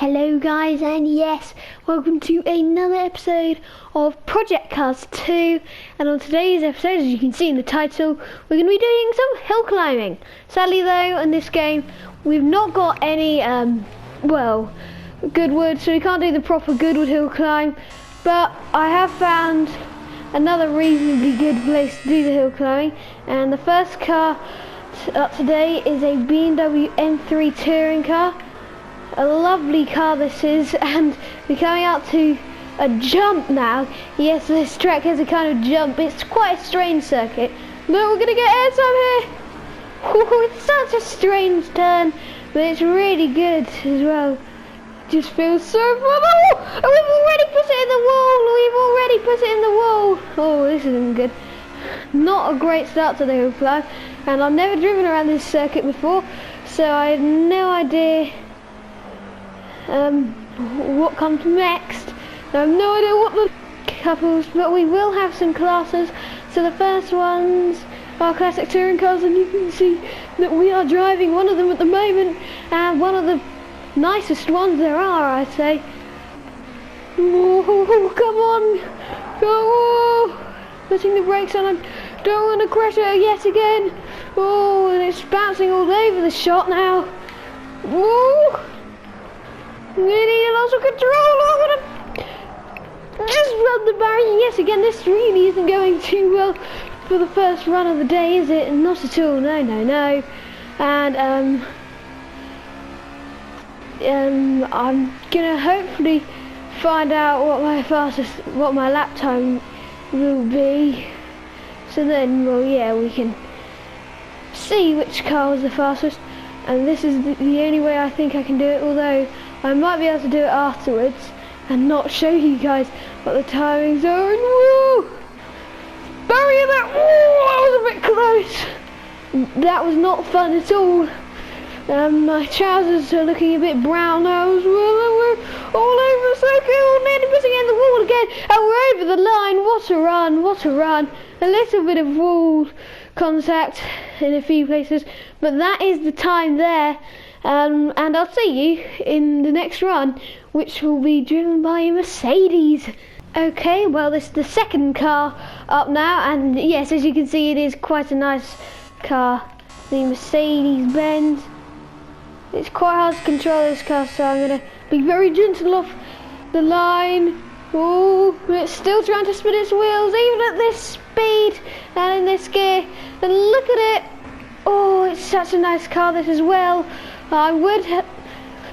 Hello guys, and yes, welcome to another episode of Project Cars 2. And on today's episode, as you can see in the title, we're going to be doing some hill climbing. Sadly though, in this game we've not got any good wood, so we can't do the proper Goodwood hill climb. But I have found another reasonably good place to do the hill climbing, and the first car up today is a BMW M3 touring car. A lovely car this is, and we're coming out to a jump now. Yes, this track has a kind of jump. It's quite a strange circuit, but we're gonna get airtime here. Ooh, it's such a strange turn, but it's really good as well. Just feels so fun. Oh, we've already put it in the wall. Oh, this isn't good. Not a great start to the hill climb, and I've never driven around this circuit before, so I have no idea what comes next. I have no idea what the couples, but we will have some classes. So the first ones are classic touring cars, and you can see that we are driving one of them at the moment, and one of the nicest ones there are, I'd say. Oh, come on, go! Putting the brakes on. I don't want to crash it yet again. Oh, and it's bouncing all over the shot now. Whoa! Really lots of control. I want to just run the barrier. Yes, again, this really isn't going too well for the first run of the day, is it? Not at all. No. And I'm gonna hopefully find out what my lap time will be. So then, we can see which car was the fastest. And this is the only way I think I can do it, although I might be able to do it afterwards and not show you guys what the timings are. And woo! Barrier that! Whoa, that was a bit close. That was not fun at all. My trousers are looking a bit brown now as well. We're all over the circle, nearly missing in the wall again, and we're over the line. What a run! A little bit of wall contact in a few places, but that is the time there. And I'll see you in the next run, which will be driven by a Mercedes. Okay, well, this is the second car up now, and yes, as you can see, it is quite a nice car, the Mercedes-Benz. It's quite hard to control this car, so I'm going to be very gentle off the line. Oh, it's still trying to spin its wheels, even at this speed and in this gear. And look at it. Oh, it's such a nice car, this as well. I would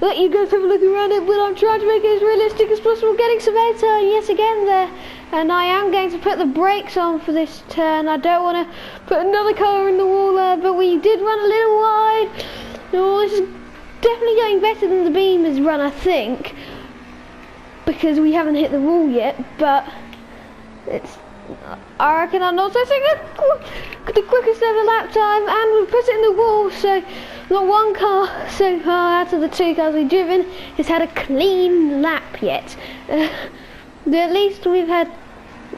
let you guys have a look around it, but I'm trying to make it as realistic as possible, getting some airtime yet again there. And I am going to put the brakes on for this turn. I don't want to put another car in the wall there, but we did run a little wide. Oh, this is definitely going better than the Beamer's run, I think, because we haven't hit the wall yet, but I reckon I'm not setting the quickest ever lap time, and we've put it in the wall, so not one car so far out of the two cars we've driven has had a clean lap yet. At least we've had,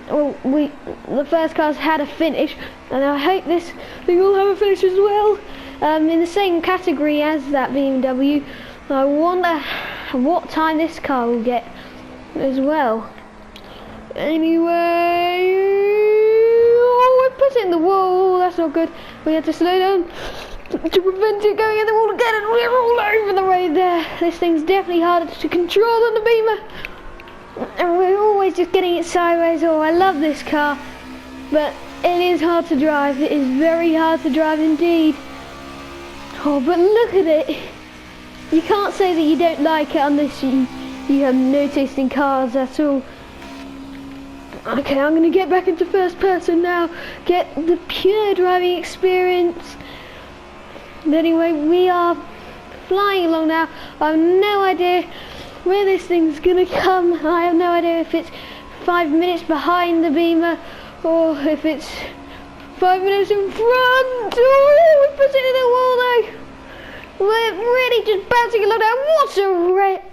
the first car's had a finish, and I hope this thing will have a finish as well. In the same category as that BMW. I wonder what time this car will get as well. Anyway, we put it in the wall. That's not good. We had to slow down to prevent it going in the wall again, and we're all over the road there. This thing's definitely harder to control than the Beamer, and we're always just getting it sideways. Oh, I love this car, but it is hard to drive. It is very hard to drive indeed. Oh, but look at it. You can't say that you don't like it unless you have no taste in cars at all. Okay, I'm going to get back into first person now, get the pure driving experience. Anyway, we are flying along now. I have no idea where this thing's going to come. I have no idea if it's 5 minutes behind the Beamer or if it's 5 minutes in front. Oh, we put it in the wall though. We're really just bouncing along now.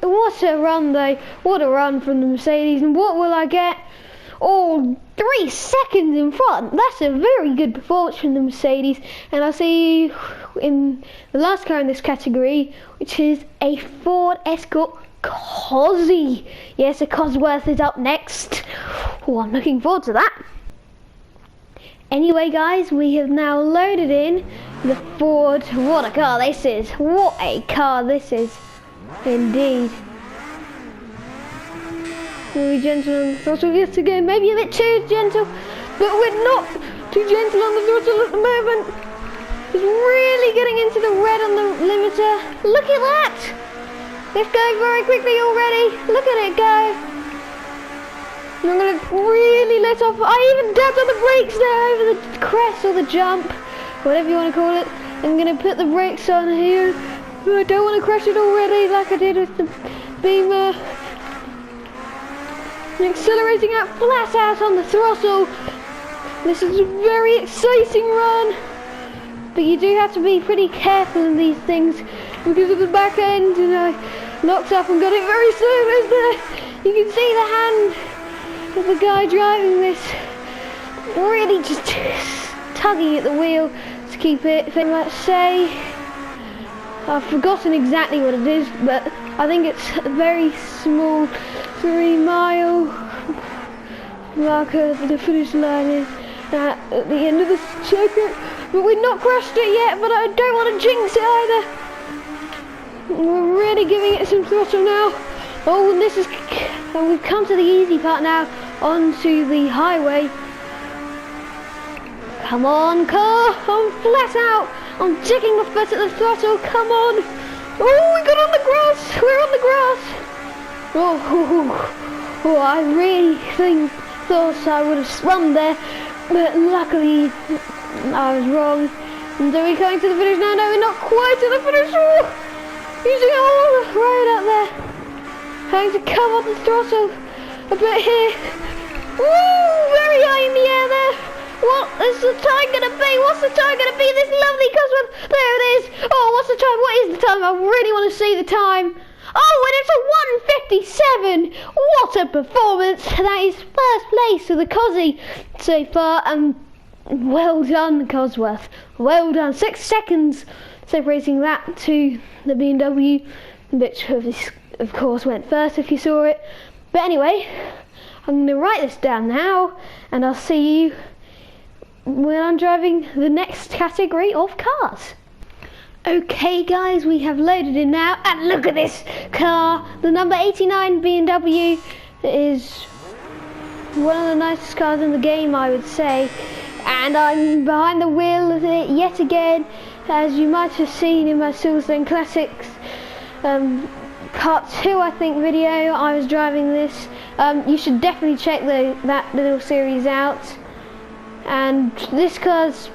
What a run though. What a run from the Mercedes. And what will I get? Oh, 3 seconds in front. That's a very good performance from the Mercedes. And I'll see you in the last car in this category, which is a Ford Escort Cosy. Yes, a Cosworth is up next. Oh, I'm looking forward to that. Anyway guys, we have now loaded in the Ford. What a car this is. What a car this is. Indeed. We'll be gentle on the throttle yet again. Maybe a bit too gentle, but we're not too gentle on the throttle at the moment. It's really getting into the red on the limiter. Look at that! It's going very quickly already. Look at it go. And I'm going to really let off. I even dabbed on the brakes there over the crest or the jump, whatever you want to call it. I'm going to put the brakes on here. I don't want to crash it already like I did with the Beamer. I'm accelerating out flat out on the throttle. This is a very exciting run. But you do have to be pretty careful in these things because of the back end, and I knocked up and got it very soon. You can see the hand of the guy driving this really just tugging at the wheel to keep it. Let's say, I've forgotten exactly what it is, but I think it's a very small 3-mile marker. The finish line is at the end of the circuit. But we've not crashed it yet, but I don't want to jinx it either. We're really giving it some throttle now. Oh, and this is, and we've come to the easy part now, onto the highway. Come on, car, I'm flat out. I'm taking my foot at the throttle, come on. Oh, we got on the grass, we're on the grass. Oh, I really thought I would have spun there, but luckily, I was wrong. And are we coming to the finish now? No, we're not quite to the finish. Oh, using all the road up there. Having to come up the throttle a bit here. Woo! Very high in the air there. What is the time going to be? What's the time going to be? This lovely Cosworth. There it is. Oh, what's the time? What is the time? I really want to see the time. Oh, and it's a 1:57. What a performance. That is first place for the Cosy so far. Well done, Cosworth. Well done. 6 seconds separating that to the BMW, which of course went first if you saw it. But anyway, I'm going to write this down now, and I'll see you when I'm driving the next category of cars. Okay guys, we have loaded in now, and look at this car. The number 89 BMW is one of the nicest cars in the game, I would say. And I'm behind the wheel of it yet again, as you might have seen in my Silverstone Classics part 2, I think, video. I was driving this. You should definitely check that little series out. And this car's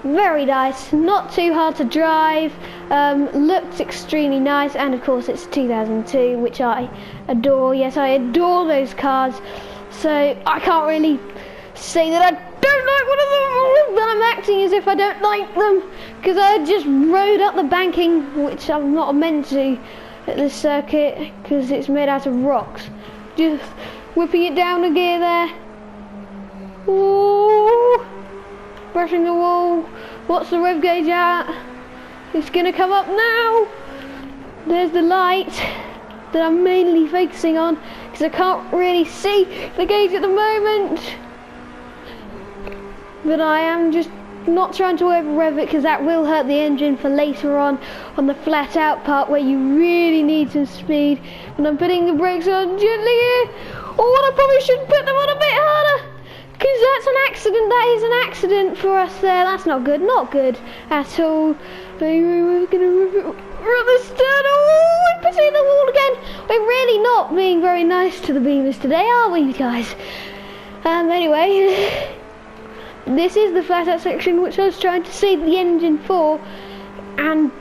very nice, not too hard to drive, looks extremely nice, and of course it's 2002, which I adore. Yes, I adore those cars, so I can't really say that I don't like one of them, but I'm acting as if I don't like them, because I just rode up the banking, which I'm not meant to at this circuit, because it's made out of rocks. Just whipping it down the gear there. Ooh. Brushing the wall. What's the rev gauge at? It's gonna come up now. There's the light that I'm mainly focusing on, because I can't really see the gauge at the moment. But I am just not trying to over rev it, because that will hurt the engine for later on the flat out part where you really need some speed. And I'm putting the brakes on gently here. Oh, I probably should put them on a bit harder, because that's an accident. That is an accident for us there. That's not good, not good at all. We're gonna rub the stand. Oh, we put it in the wall again. We're really not being very nice to the Beamers today, are we, guys? Anyway, this is the flat out section, which I was trying to save the engine for, and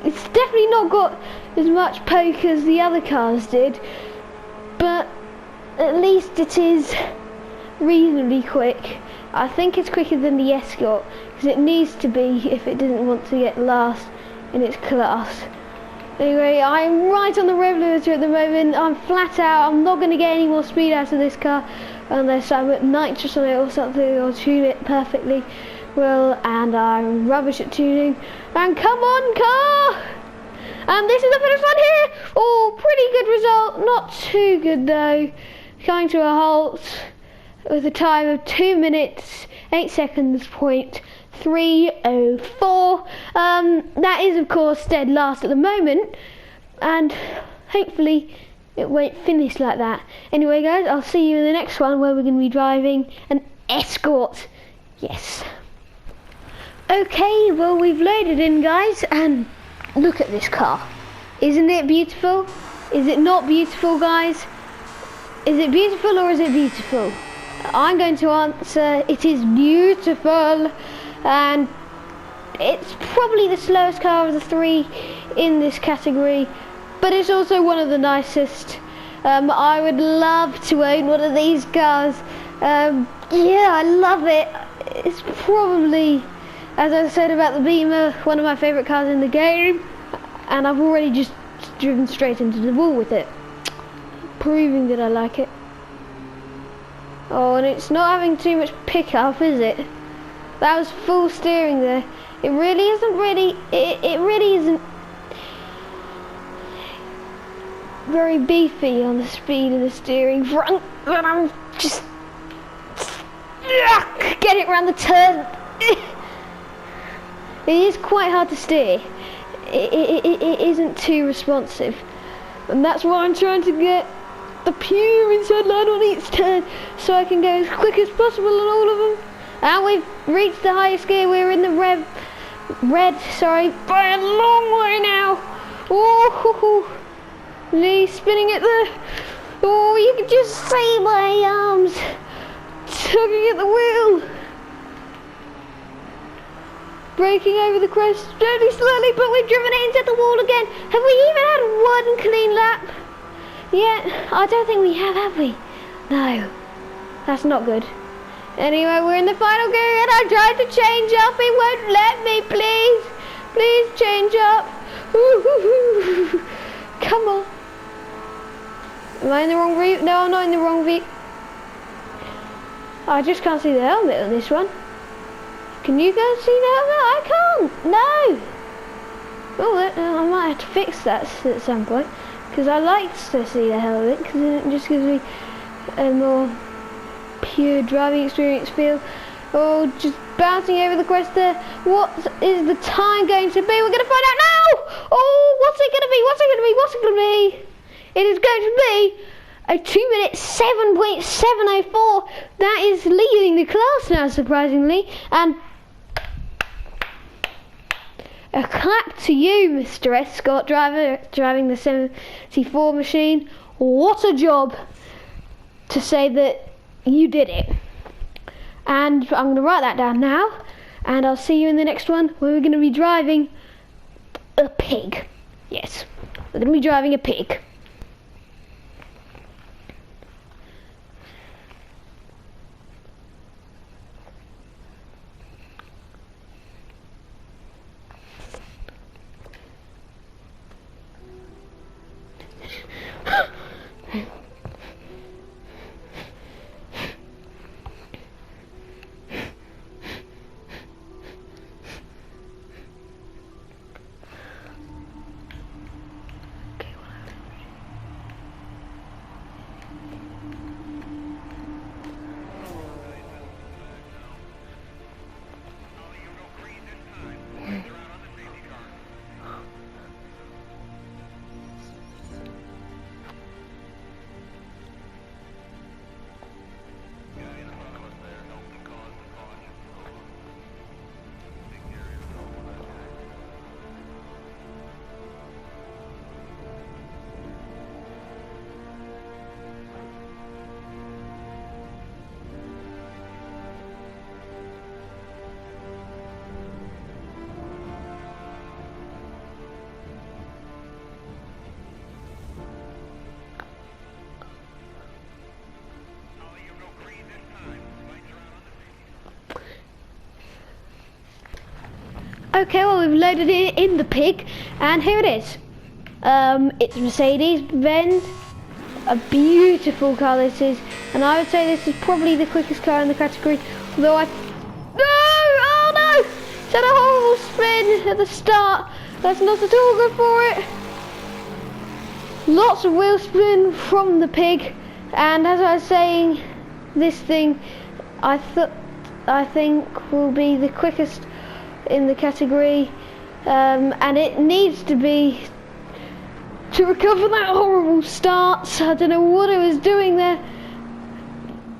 it's definitely not got as much poke as the other cars did, but at least it is reasonably quick. I think it's quicker than the Escort, because it needs to be if it doesn't want to get last in its class. Anyway, I'm right on the rev limiter at the moment. I'm flat out. I'm not going to get any more speed out of this car unless I put nitrous on it or something, or tune it perfectly well, and I'm rubbish at tuning. And come on, car! And this is the finish line here. Oh, result, not too good though. Coming to a halt with a time of 2 minutes, 8 seconds, point 304. That is of course dead last at the moment, and hopefully it won't finish like that. Anyway guys, I'll see you in the next one where we're going to be driving an Escort. Yes. Okay, well we've loaded in guys, and look at this car. Isn't it beautiful? Is it not beautiful guys? Is it beautiful or is it beautiful? I'm going to answer it is beautiful, and it's probably the slowest car of the three in this category, but it's also one of the nicest. I would love to own one of these cars. Yeah, I love it. It's probably, as I said about the Beamer, one of my favourite cars in the game, and I've already just driven straight into the wall with it, proving that I like it. Oh, and it's not having too much pickup, is it? That was full steering there. It really isn't very beefy on the speed of the steering front, but I'm just get it around the turn. It is quite hard to steer. It isn't too responsive, and that's why I'm trying to get the pure inside line on each turn so I can go as quick as possible on all of them. And we've reached the highest gear. We're in the red, by a long way now. Oh, Lee spinning it there. Oh, you can just see my arms tugging at the wheel. Braking over the crest, slowly, but we've driven it into the wall again. Have we even had one clean lap? Yeah, I don't think we have we? No, that's not good. Anyway, we're in the final gear and I tried to change up. It won't let me, please. Please change up. Ooh, come on. Am I in the wrong route? No, I'm not in the wrong route. I just can't see the helmet on this one. Can you guys see the helmet? I can't. No. Oh, I might have to fix that at some point, because I like to see the helmet, because it just gives me a more pure driving experience feel. Oh, just bouncing over the crest there. What is the time going to be? We're going to find out now. Oh, what's it going to be? What's it going to be? What's it going to be? It is going to be a 2 minute 7.704. That is leading the class now, surprisingly. And a clap to you, Mr. Escort driver, driving the 74 machine. What a job to say that you did it. And I'm going to write that down now, and I'll see you in the next one where we're going to be driving a pig. Yes, we're going to be driving a pig. Okay, well we've loaded it in the pig, and here it is. It's Mercedes-Benz, a beautiful car this is, and I would say this is probably the quickest car in the category, although oh no! It's had a horrible spin at the start. That's not at all good for it. lots of wheel spin from the pig, and as I was saying, this thing I think will be the quickest in the category, and it needs to be to recover that horrible start. I don't know what it was doing there,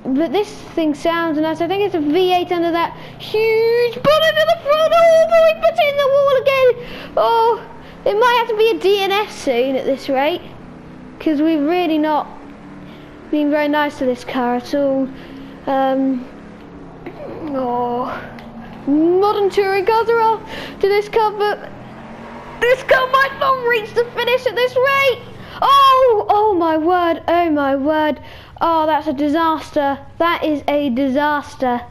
but this thing sounds nice. I think it's a V8 under that huge bonnet at the front. Oh boy, put it in the wall again. Oh, it might have to be a DNF soon at this rate, because we've really not been very nice to this car at all. Modern touring cars are off to this car, but this car might not reach the finish at this rate. Oh my word, oh my word. Oh, that's a disaster. That is a disaster.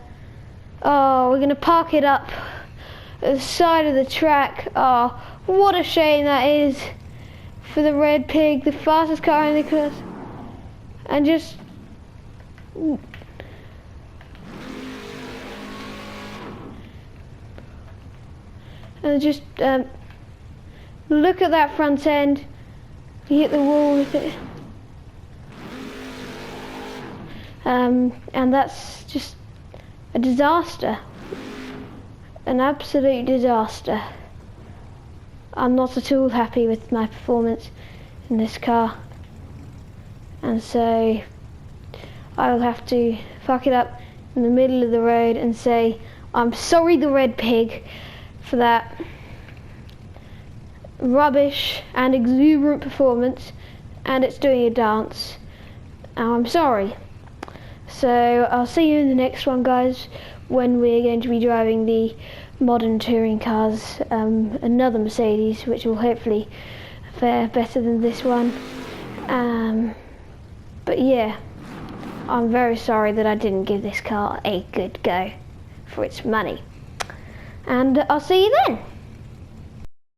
Oh, we're going to park it up at the side of the track. Oh, what a shame that is for the Red Pig, the fastest car in the class. And just... look at that front end. You hit the wall with it. And that's just a disaster. An absolute disaster. I'm not at all happy with my performance in this car. And so I will have to fuck it up in the middle of the road and say, I'm sorry, the Red Pig, for that rubbish and exuberant performance, and it's doing a dance. I'm sorry. So I'll see you in the next one, guys, when we're going to be driving the modern touring cars, another Mercedes, which will hopefully fare better than this one. But yeah, I'm very sorry that I didn't give this car a good go for its money. And I'll see you then.